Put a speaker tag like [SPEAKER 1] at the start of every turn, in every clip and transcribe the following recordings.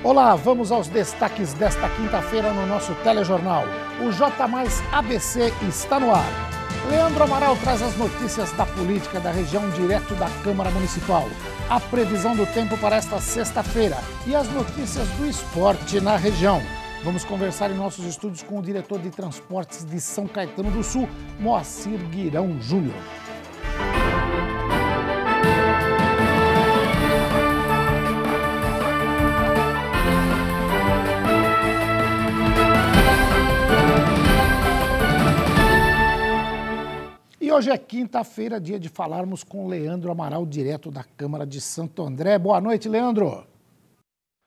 [SPEAKER 1] Olá, vamos aos destaques desta quinta-feira no nosso telejornal. O J Mais ABC está no ar. Leandro Amaral traz as notícias da política da região direto da Câmara Municipal. A previsão do tempo para esta sexta-feira e as notícias do esporte na região. Vamos conversar em nossos estúdios com o diretor de transportes de São Caetano do Sul, Moacir Guirão Júnior. E hoje é quinta-feira, dia de falarmos com Leandro Amaral, direto da Câmara de Santo André. Boa noite, Leandro.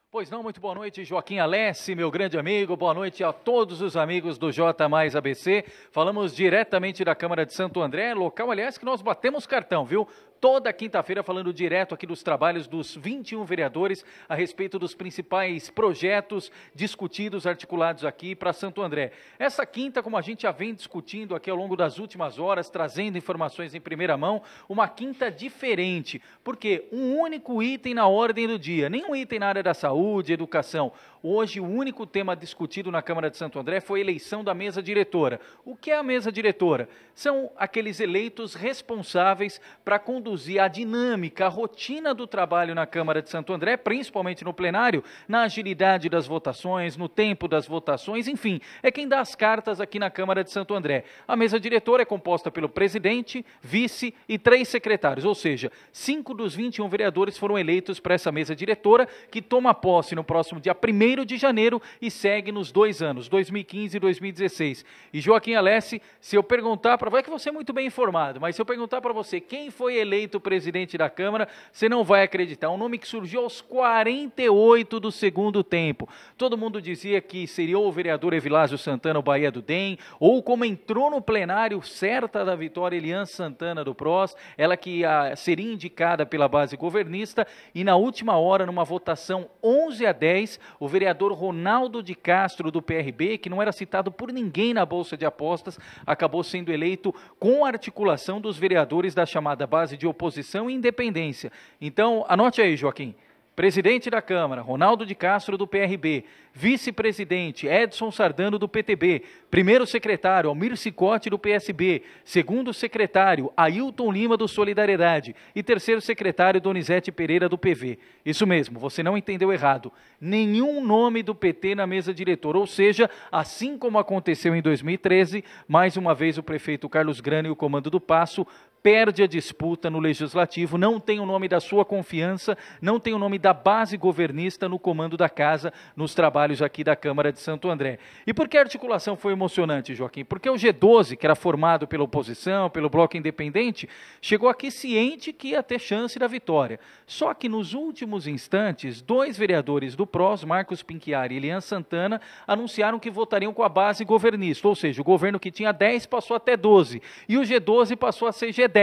[SPEAKER 2] Pois não, muito boa noite, Joaquim Alessi, meu grande amigo. Boa noite a todos os amigos do J Mais ABC. Falamos diretamente da Câmara de Santo André, local, aliás, que nós batemos cartão, viu? Toda quinta-feira falando direto aqui dos trabalhos dos 21 vereadores a respeito dos principais projetos discutidos, articulados aqui para Santo André. Essa quinta, como a gente já vem discutindo aqui ao longo das últimas horas, trazendo informações em primeira mão, uma quinta diferente, porque um único item na ordem do dia, nenhum item na área da saúde, educação. Hoje, o único tema discutido na Câmara de Santo André foi a eleição da mesa diretora. O que é a mesa diretora? São aqueles eleitos responsáveis para conduzir a dinâmica, a rotina do trabalho na Câmara de Santo André, principalmente no plenário, na agilidade das votações, no tempo das votações, enfim, é quem dá as cartas aqui na Câmara de Santo André. A mesa diretora é composta pelo presidente, vice e 3 secretários, ou seja, 5 dos 21 vereadores foram eleitos para essa mesa diretora, que toma posse no próximo dia 1º de janeiro e segue nos 2 anos, 2015 e 2016. E Joaquim Alessi, se eu perguntar para você, é que você é muito bem informado, mas se eu perguntar para você quem foi eleito presidente da Câmara, você não vai acreditar. Um nome que surgiu aos 48 do segundo tempo. Todo mundo dizia que seria o vereador Evilásio Santana, o Bahia do DEM, ou como entrou no plenário, certa da vitória, Eliane Santana do PROS, ela que seria indicada pela base governista, e na última hora, numa votação 11-10, o vereador Ronaldo de Castro do PRB, que não era citado por ninguém na Bolsa de Apostas, acabou sendo eleito com a articulação dos vereadores da chamada base de oposição e independência. Então, anote aí, Joaquim. Presidente da Câmara, Ronaldo de Castro do PRB, vice-presidente Edson Sardano do PTB, primeiro secretário Almir Cicote do PSB, segundo secretário Ailton Lima do Solidariedade e terceiro secretário Donizete Pereira do PV. Isso mesmo, você não entendeu errado. Nenhum nome do PT na mesa diretora, ou seja, assim como aconteceu em 2013, mais uma vez o prefeito Carlos Grana e o comando do Paço perde a disputa no Legislativo, não tem o nome da sua confiança, não tem o nome da base governista no comando da casa, nos trabalhos aqui da Câmara de Santo André. E por que a articulação foi emocionante, Joaquim? Porque o G12, que era formado pela oposição, pelo Bloco Independente, chegou aqui ciente que ia ter chance da vitória. Só que nos últimos instantes, 2 vereadores do PROS, Marcos Pinchiari e Eliane Santana, anunciaram que votariam com a base governista, ou seja, o governo que tinha 10 passou até 12, e o G12 passou a ser G10.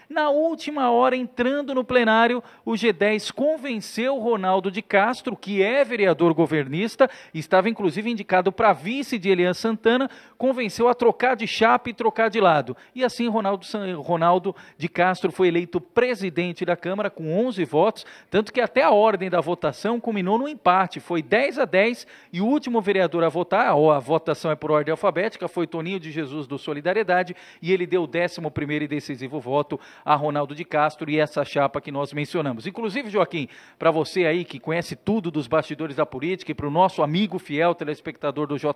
[SPEAKER 2] Na última hora, entrando no plenário, o G10 convenceu Ronaldo de Castro, que é vereador governista, estava inclusive indicado para vice de Eliane Santana, convenceu a trocar de chapa e trocar de lado. E assim Ronaldo de Castro foi eleito presidente da Câmara com 11 votos, tanto que até a ordem da votação culminou no empate, foi 10-10, e o último vereador a votar, a votação é por ordem alfabética, foi Toninho de Jesus do Solidariedade, e ele deu o 11º e decisivo voto a Ronaldo de Castro e essa chapa que nós mencionamos. Inclusive, Joaquim, para você aí que conhece tudo dos bastidores da política e para o nosso amigo fiel telespectador do J+,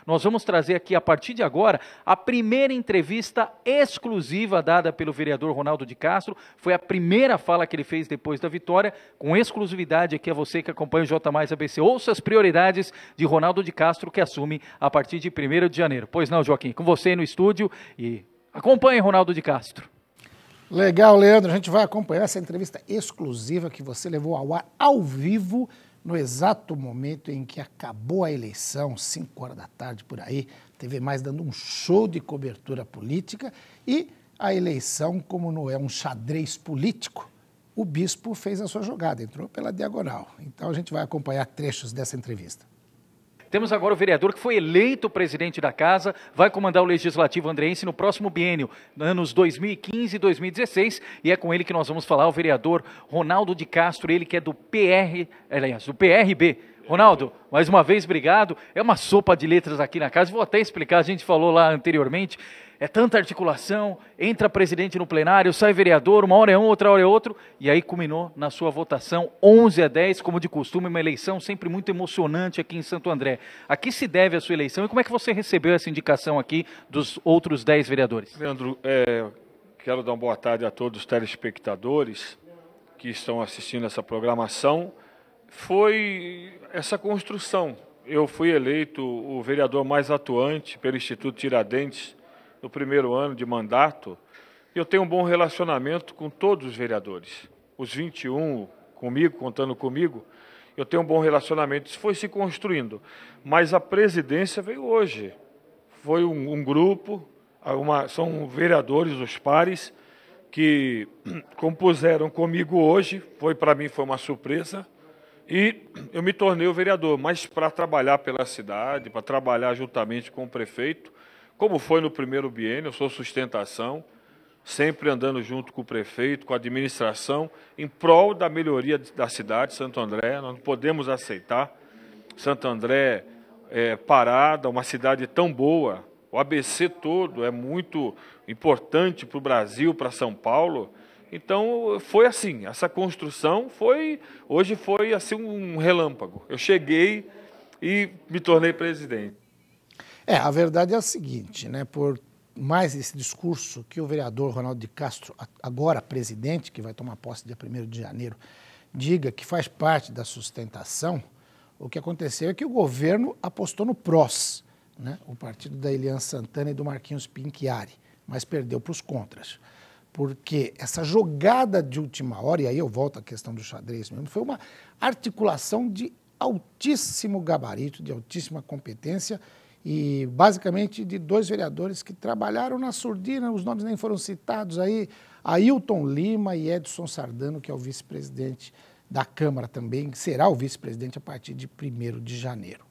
[SPEAKER 2] nós vamos trazer aqui a partir de agora a primeira entrevista exclusiva dada pelo vereador Ronaldo de Castro. Foi a primeira fala que ele fez depois da vitória, com exclusividade aqui a você que acompanha o J+, ABC. Ouça as prioridades de Ronaldo de Castro, que assume a partir de 1º de janeiro. Pois não, Joaquim, com você aí no estúdio e acompanhe Ronaldo de Castro.
[SPEAKER 1] Legal, Leandro. A gente vai acompanhar essa entrevista exclusiva que você levou ao ar, ao vivo, no exato momento em que acabou a eleição, 5 horas da tarde, por aí. TV Mais dando um show de cobertura política e a eleição, como não é um xadrez político, o bispo fez a sua jogada, entrou pela diagonal. Então a gente vai acompanhar trechos dessa entrevista.
[SPEAKER 2] Temos agora o vereador que foi eleito presidente da casa, vai comandar o Legislativo andreense no próximo biênio, anos 2015 e 2016, e é com ele que nós vamos falar, o vereador Ronaldo de Castro, ele que é do PRB. Ronaldo, mais uma vez, obrigado. É uma sopa de letras aqui na casa, vou até explicar, a gente falou lá anteriormente, é tanta articulação, entra presidente no plenário, sai vereador, uma hora é um, outra hora é outro, e aí culminou na sua votação 11-10, como de costume, uma eleição sempre muito emocionante aqui em Santo André. A que se deve a sua eleição e como é que você recebeu essa indicação aqui dos outros 10 vereadores?
[SPEAKER 3] Leandro, quero dar uma boa tarde a todos os telespectadores que estão assistindo essa programação. Foi essa construção. Eu fui eleito o vereador mais atuante pelo Instituto Tiradentes no primeiro ano de mandato. Eu tenho um bom relacionamento com todos os vereadores. Os 21 comigo, contando comigo, eu tenho um bom relacionamento. Isso foi se construindo. Mas a presidência veio hoje. Foi um grupo, são vereadores, os pares, que compuseram comigo hoje. Para mim foi uma surpresa. E eu me tornei o vereador, mas para trabalhar pela cidade, para trabalhar juntamente com o prefeito, como foi no primeiro biênio, eu sou sustentação, sempre andando junto com o prefeito, com a administração, em prol da melhoria da cidade de Santo André. Nós não podemos aceitar Santo André parada, uma cidade tão boa. O ABC todo é muito importante para o Brasil, para São Paulo. Então, foi assim, essa construção hoje foi assim um relâmpago. Eu cheguei e me tornei presidente.
[SPEAKER 1] A verdade é a seguinte, né? Por mais esse discurso que o vereador Ronaldo de Castro, agora presidente, que vai tomar posse dia 1º de janeiro, diga que faz parte da sustentação, o que aconteceu é que o governo apostou no PROS, né? O partido da Eliane Santana e do Marquinhos Pinchiari, mas perdeu para os contras. Porque essa jogada de última hora, e aí eu volto à questão do xadrez mesmo, foi uma articulação de altíssimo gabarito, de altíssima competência, e basicamente de 2 vereadores que trabalharam na surdina, os nomes nem foram citados aí, Ailton Lima e Edson Sardano, que é o vice-presidente da Câmara também, que será o vice-presidente a partir de 1º de janeiro.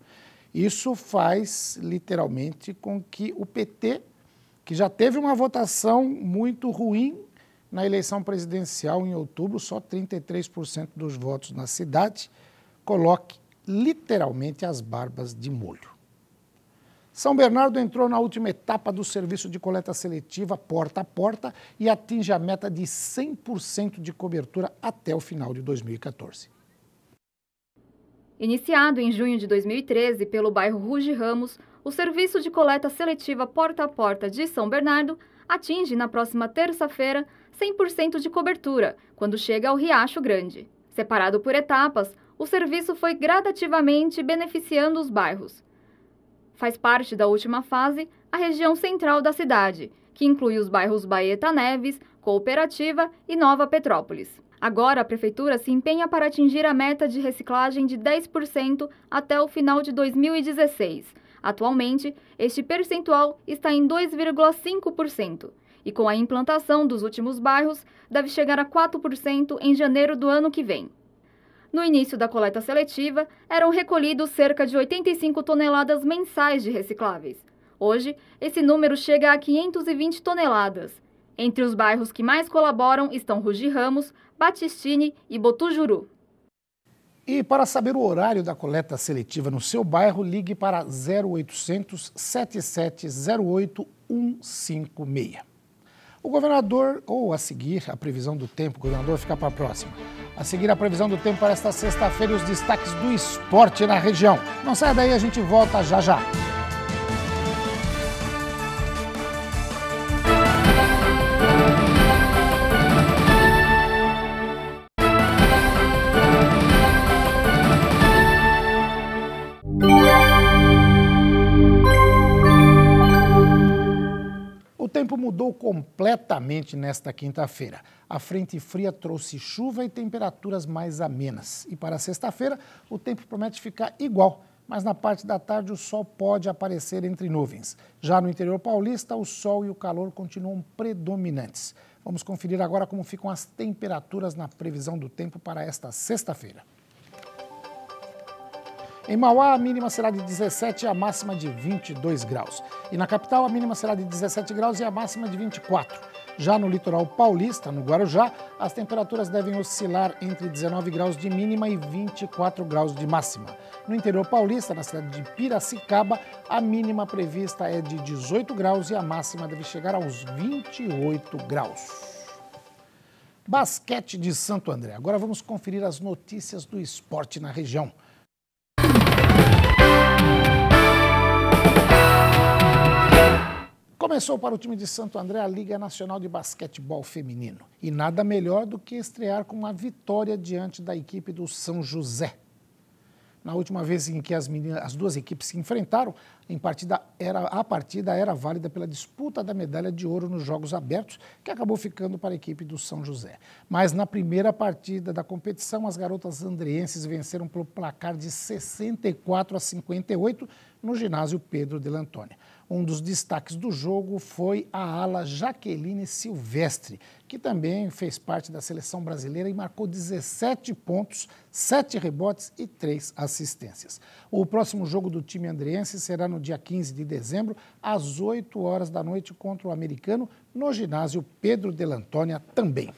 [SPEAKER 1] Isso faz, literalmente, com que o PT, que já teve uma votação muito ruim na eleição presidencial em outubro, só 33% dos votos na cidade, coloque literalmente as barbas de molho. São Bernardo entrou na última etapa do serviço de coleta seletiva porta a porta e atinge a meta de 100% de cobertura até o final de 2014.
[SPEAKER 4] Iniciado em junho de 2013 pelo bairro Ruge Ramos, o serviço de coleta seletiva porta a porta de São Bernardo atinge na próxima terça-feira 100% de cobertura, quando chega ao Riacho Grande. Separado por etapas, o serviço foi gradativamente beneficiando os bairros. Faz parte da última fase a região central da cidade, que inclui os bairros Baeta Neves, Cooperativa e Nova Petrópolis. Agora, a Prefeitura se empenha para atingir a meta de reciclagem de 10% até o final de 2016. Atualmente, este percentual está em 2,5%, e com a implantação dos últimos bairros, deve chegar a 4% em janeiro do ano que vem. No início da coleta seletiva, eram recolhidos cerca de 85 toneladas mensais de recicláveis. Hoje, esse número chega a 520 toneladas. Entre os bairros que mais colaboram estão Ruge Ramos, Batistini e Botujuru.
[SPEAKER 1] E para saber o horário da coleta seletiva no seu bairro, ligue para 0800 7708 156. O governador, ou a seguir, a previsão do tempo, o governador fica para a próxima. A seguir, a previsão do tempo para esta sexta-feira e os destaques do esporte na região. Não saia daí, a gente volta já já. O tempo mudou completamente nesta quinta-feira. A frente fria trouxe chuva e temperaturas mais amenas. E para sexta-feira, o tempo promete ficar igual, mas na parte da tarde o sol pode aparecer entre nuvens. Já no interior paulista, o sol e o calor continuam predominantes. Vamos conferir agora como ficam as temperaturas na previsão do tempo para esta sexta-feira. Em Mauá, a mínima será de 17 e a máxima de 22 graus. E na capital, a mínima será de 17 graus e a máxima de 24. Já no litoral paulista, no Guarujá, as temperaturas devem oscilar entre 19 graus de mínima e 24 graus de máxima. No interior paulista, na cidade de Piracicaba, a mínima prevista é de 18 graus e a máxima deve chegar aos 28 graus. Basquete de Santo André. Agora vamos conferir as notícias do esporte na região. Começou para o time de Santo André a Liga Nacional de Basquetebol Feminino. E nada melhor do que estrear com uma vitória diante da equipe do São José. Na última vez em que as duas equipes se enfrentaram, a partida era válida pela disputa da medalha de ouro nos Jogos Abertos, que acabou ficando para a equipe do São José. Mas na primeira partida da competição, as garotas andreenses venceram pelo placar de 64-58 no ginásio Pedro de Lantônia. Um dos destaques do jogo foi a ala Jaqueline Silvestre, que também fez parte da seleção brasileira e marcou 17 pontos, 7 rebotes e 3 assistências. O próximo jogo do time andreense será no dia 15 de dezembro, às 8 horas da noite, contra o americano, no ginásio Pedro de Lantônia também.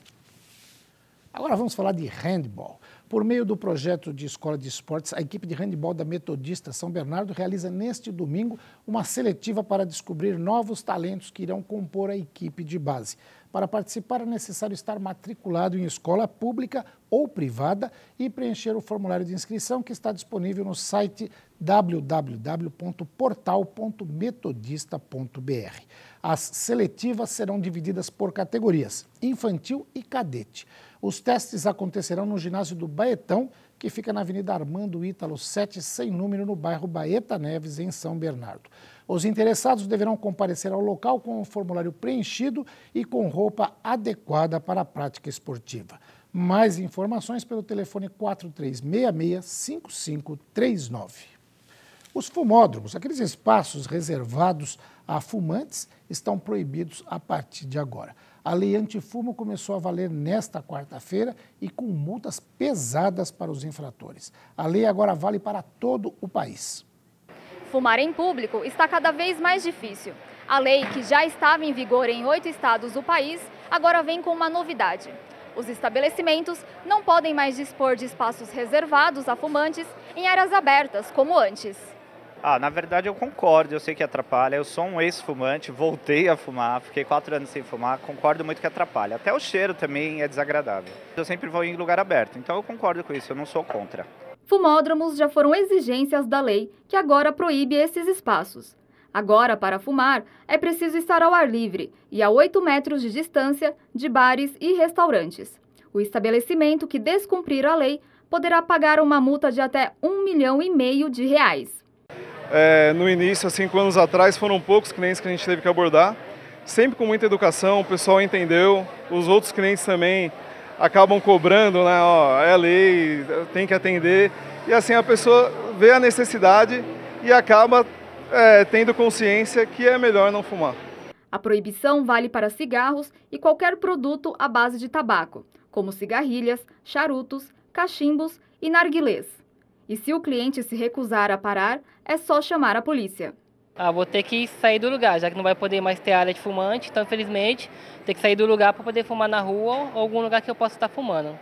[SPEAKER 1] Agora vamos falar de handball. Por meio do projeto de escola de esportes, a equipe de handball da Metodista São Bernardo realiza neste domingo uma seletiva para descobrir novos talentos que irão compor a equipe de base. Para participar é necessário estar matriculado em escola pública ou privada e preencher o formulário de inscrição que está disponível no site www.portal.metodista.br. As seletivas serão divididas por categorias, infantil e cadete. Os testes acontecerão no ginásio do Baetão, que fica na Avenida Armando Ítalo 7, sem número, no bairro Baeta Neves, em São Bernardo. Os interessados deverão comparecer ao local com o formulário preenchido e com roupa adequada para a prática esportiva. Mais informações pelo telefone 4366-5539. Os fumódromos, aqueles espaços reservados a fumantes, estão proibidos a partir de agora. A lei antifumo começou a valer nesta quarta-feira e com multas pesadas para os infratores. A lei agora vale para todo o país.
[SPEAKER 4] Fumar em público está cada vez mais difícil. A lei, que já estava em vigor em 8 estados do país, agora vem com uma novidade. Os estabelecimentos não podem mais dispor de espaços reservados a fumantes em áreas abertas, como antes.
[SPEAKER 5] Na verdade eu concordo, eu sei que atrapalha, eu sou um ex-fumante, voltei a fumar, fiquei 4 anos sem fumar, concordo muito que atrapalha. Até o cheiro também é desagradável. Eu sempre vou em lugar aberto, então eu concordo com isso, eu não sou contra.
[SPEAKER 4] Fumódromos já foram exigências da lei, que agora proíbe esses espaços. Agora, para fumar, é preciso estar ao ar livre e a 8 metros de distância de bares e restaurantes. O estabelecimento que descumprir a lei poderá pagar uma multa de até R$1,5 milhão de reais.
[SPEAKER 6] No início, há 5 anos atrás, foram poucos clientes que a gente teve que abordar. Sempre com muita educação, o pessoal entendeu, os outros clientes também acabam cobrando, né? É lei, tem que atender. E assim a pessoa vê a necessidade e acaba tendo consciência que é melhor não fumar.
[SPEAKER 4] A proibição vale para cigarros e qualquer produto à base de tabaco, como cigarrilhas, charutos, cachimbos e narguilés. E se o cliente se recusar a parar, é só chamar a polícia.
[SPEAKER 7] Vou ter que sair do lugar, já que não vai poder mais ter área de fumante, então infelizmente ter que sair do lugar para poder fumar na rua ou algum lugar que eu possa estar fumando.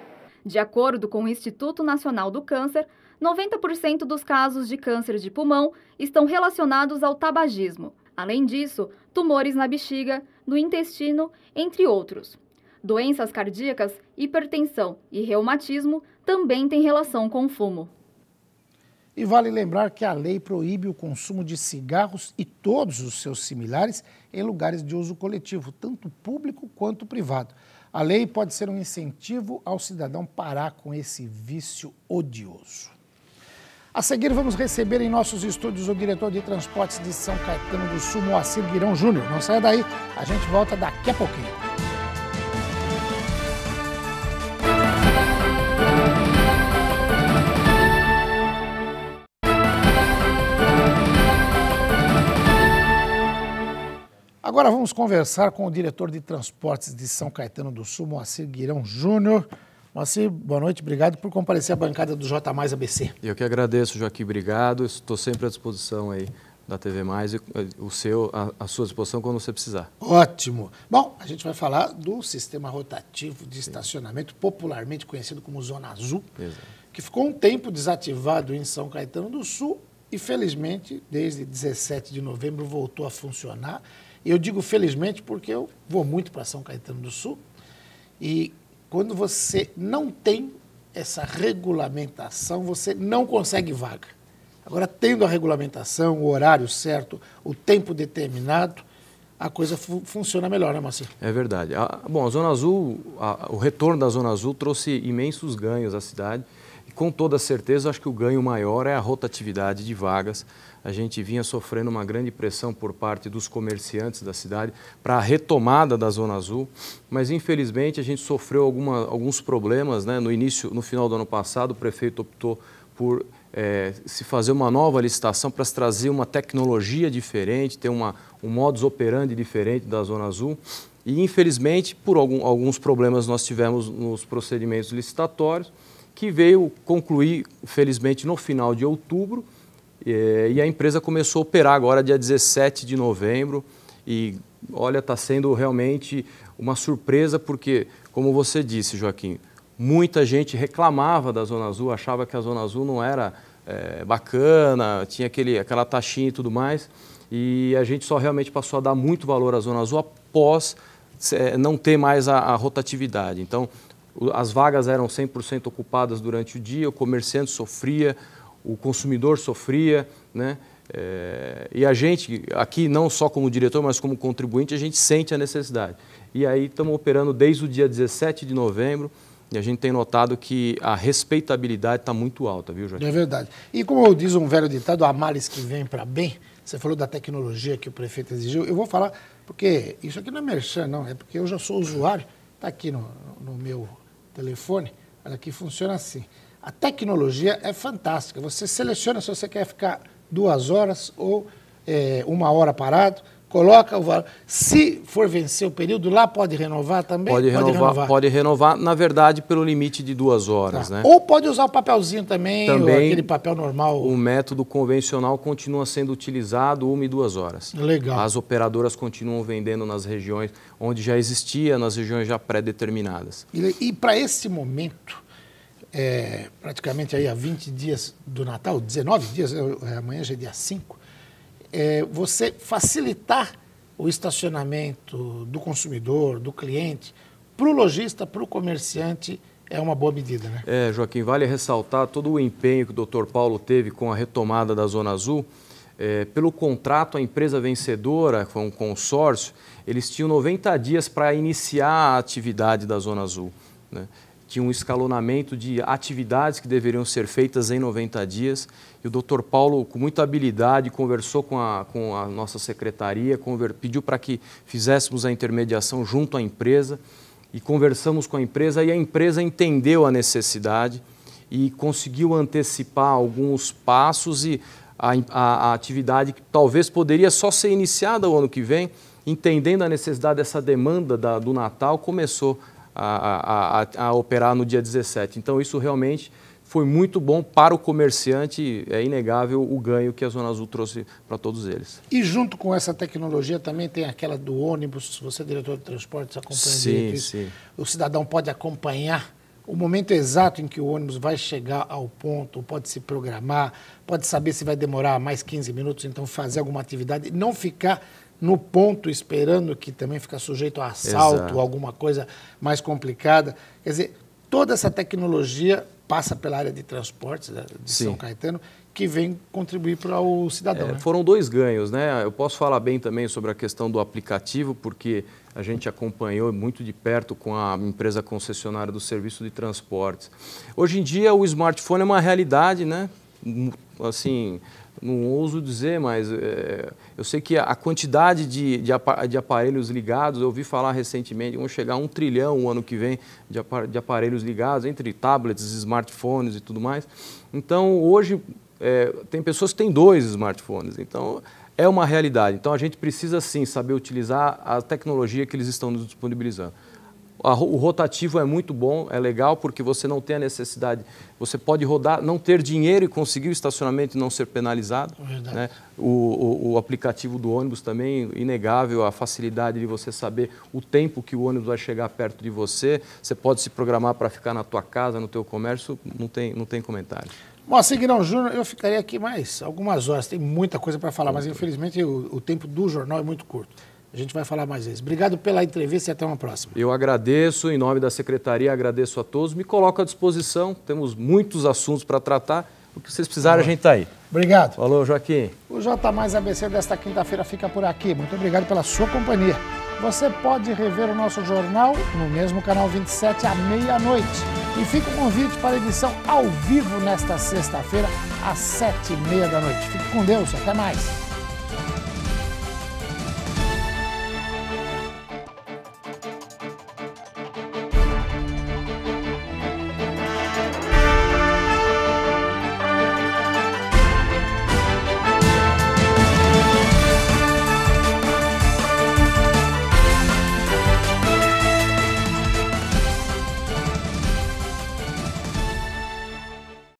[SPEAKER 4] De acordo com o Instituto Nacional do Câncer, 90% dos casos de câncer de pulmão estão relacionados ao tabagismo. Além disso, tumores na bexiga, no intestino, entre outros. Doenças cardíacas, hipertensão e reumatismo também têm relação com o fumo.
[SPEAKER 1] E vale lembrar que a lei proíbe o consumo de cigarros e todos os seus similares em lugares de uso coletivo, tanto público quanto privado. A lei pode ser um incentivo ao cidadão parar com esse vício odioso. A seguir, vamos receber em nossos estúdios o diretor de transportes de São Caetano do Sul, Moacir Guirão Júnior. Não saia daí, a gente volta daqui a pouquinho. Agora vamos conversar com o diretor de transportes de São Caetano do Sul, Moacir Guirão Júnior. Moacir, boa noite, obrigado por comparecer à bancada do J Mais ABC.
[SPEAKER 8] Eu que agradeço, Joaquim, obrigado. Estou sempre à disposição aí da TV Mais e à sua disposição quando você precisar.
[SPEAKER 1] Ótimo. Bom, a gente vai falar do sistema rotativo de estacionamento, popularmente conhecido como Zona Azul, que ficou um tempo desativado em São Caetano do Sul e, felizmente, desde 17 de novembro voltou a funcionar. E eu digo felizmente porque eu vou muito para São Caetano do Sul e quando você não tem essa regulamentação, você não consegue vaga. Agora, tendo a regulamentação, o horário certo, o tempo determinado, a coisa funciona melhor, né, Moacir?
[SPEAKER 8] É verdade. Bom, a Zona Azul, o retorno da Zona Azul trouxe imensos ganhos à cidade. E com toda certeza, acho que o ganho maior é a rotatividade de vagas. A gente vinha sofrendo uma grande pressão por parte dos comerciantes da cidade para a retomada da Zona Azul, mas infelizmente a gente sofreu alguns problemas, né? No final do ano passado, o prefeito optou por se fazer uma nova licitação para se trazer uma tecnologia diferente, ter um modus operandi diferente da Zona Azul. E, infelizmente, por alguns problemas nós tivemos nos procedimentos licitatórios, que veio concluir, felizmente, no final de outubro, e a empresa começou a operar agora, dia 17 de novembro, e, olha, está sendo realmente uma surpresa, porque, como você disse, Joaquim, muita gente reclamava da Zona Azul, achava que a Zona Azul não era bacana, tinha aquela taxinha e tudo mais, e a gente só realmente passou a dar muito valor à Zona Azul após não ter mais a rotatividade. Então, as vagas eram 100% ocupadas durante o dia, o comerciante sofria, o consumidor sofria, né? E a gente, aqui não só como diretor, mas como contribuinte, a gente sente a necessidade. E aí estamos operando desde o dia 17 de novembro, e a gente tem notado que a respeitabilidade está muito alta, viu, Joaquim?
[SPEAKER 1] É verdade. E como diz um velho ditado, há males que vêm para bem, você falou da tecnologia que o prefeito exigiu, eu vou falar, porque isso aqui não é merchan, não, é porque eu já sou usuário, está aqui no meu telefone, olha aqui, funciona assim. A tecnologia é fantástica, você seleciona se você quer ficar 2 horas ou 1 hora parado, coloca o valor. Se for vencer o período, lá pode renovar também?
[SPEAKER 8] Pode renovar, na verdade, pelo limite de 2 horas.
[SPEAKER 1] Tá.
[SPEAKER 8] Né?
[SPEAKER 1] Ou pode usar o papelzinho também ou aquele papel normal.
[SPEAKER 8] O método convencional continua sendo utilizado 1 e 2 horas.
[SPEAKER 1] Legal.
[SPEAKER 8] As operadoras continuam vendendo nas regiões onde já existia, nas regiões já pré-determinadas.
[SPEAKER 1] E para esse momento, praticamente aí há 20 dias do Natal, 19 dias, amanhã já é dia 5, você facilitar o estacionamento do consumidor, do cliente, para o lojista, para o comerciante, é uma boa medida, né?
[SPEAKER 8] Joaquim, vale ressaltar todo o empenho que o Dr. Paulo teve com a retomada da Zona Azul. Pelo contrato, a empresa vencedora, foi um consórcio, eles tinham 90 dias para iniciar a atividade da Zona Azul, né? Tinha um escalonamento de atividades que deveriam ser feitas em 90 dias. E o Dr. Paulo, com muita habilidade, conversou com a nossa secretaria, pediu para que fizéssemos a intermediação junto à empresa e conversamos com a empresa e a empresa entendeu a necessidade e conseguiu antecipar alguns passos e a atividade que talvez poderia só ser iniciada o ano que vem, entendendo a necessidade dessa demanda do Natal, começou a operar no dia 17. Então, isso realmente foi muito bom para o comerciante, é inegável o ganho que a Zona Azul trouxe para todos eles.
[SPEAKER 1] E junto com essa tecnologia também tem aquela do ônibus, você é diretor de transportes, acompanha direito isso.
[SPEAKER 8] Sim.
[SPEAKER 1] O cidadão pode acompanhar o momento exato em que o ônibus vai chegar ao ponto, pode se programar, pode saber se vai demorar mais 15 minutos, então fazer alguma atividade, não ficar no ponto esperando, que também fica sujeito a assalto, alguma coisa mais complicada. Quer dizer, toda essa tecnologia passa pela área de transportes de São Caetano, que vem contribuir para o cidadão. Né?
[SPEAKER 8] Foram 2 ganhos, né? Eu posso falar bem também sobre a questão do aplicativo, porque a gente acompanhou muito de perto com a empresa concessionária do serviço de transportes. Hoje em dia o smartphone é uma realidade, né? Assim, não ouso dizer, mas eu sei que a quantidade de aparelhos ligados, eu ouvi falar recentemente, vão chegar a 1 trilhão o ano que vem de aparelhos ligados, entre tablets, smartphones e tudo mais. Então, hoje, tem pessoas que têm 2 smartphones, então é uma realidade. Então, a gente precisa, sim, saber utilizar a tecnologia que eles estão nos disponibilizando. O rotativo é muito bom, é legal, porque você não tem a necessidade, você pode rodar, não ter dinheiro e conseguir o estacionamento e não ser penalizado. Né? O aplicativo do ônibus também, inegável, a facilidade de você saber o tempo que o ônibus vai chegar perto de você. Você pode se programar para ficar na tua casa, no teu comércio, não tem comentário.
[SPEAKER 1] Moacir Guirão Júnior, eu ficaria aqui mais algumas horas, tem muita coisa para falar, mas infelizmente o tempo do jornal é muito curto. A gente vai falar mais vezes. Obrigado pela entrevista e até uma próxima.
[SPEAKER 8] Eu agradeço, em nome da Secretaria, agradeço a todos. Me coloco à disposição, temos muitos assuntos para tratar. O que vocês precisarem, a gente está aí.
[SPEAKER 1] Obrigado.
[SPEAKER 8] Falou, Joaquim.
[SPEAKER 1] O J Mais ABC desta quinta-feira fica por aqui. Muito obrigado pela sua companhia. Você pode rever o nosso jornal no mesmo canal 27 à meia-noite. E fica o convite para a edição ao vivo nesta sexta-feira, às 7h30 da noite. Fique com Deus. Até mais.